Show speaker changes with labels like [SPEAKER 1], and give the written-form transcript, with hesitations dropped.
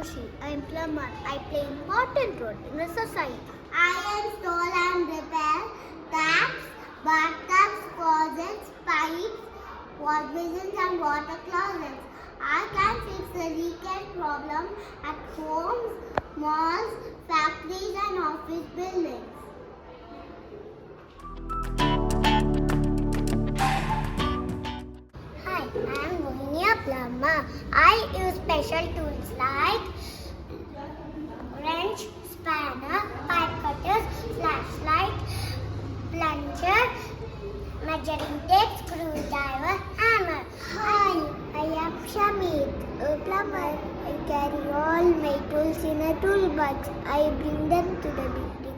[SPEAKER 1] Nursery. I am Plumber. I play important role in the society.
[SPEAKER 2] I install and repair taps, bathtubs, faucets, pipes, wash basins and water closets. I can fix the leakage problem at homes, malls, factories and office buildings.
[SPEAKER 1] Hi, I am Mohini, plumber. I use special tools like wrench, spanner, pipe cutters, flashlight, plunger, measuring tape, screwdriver, hammer. Hi, I am Shamit, a plumber. I carry all my tools in a toolbox. I bring them to the building.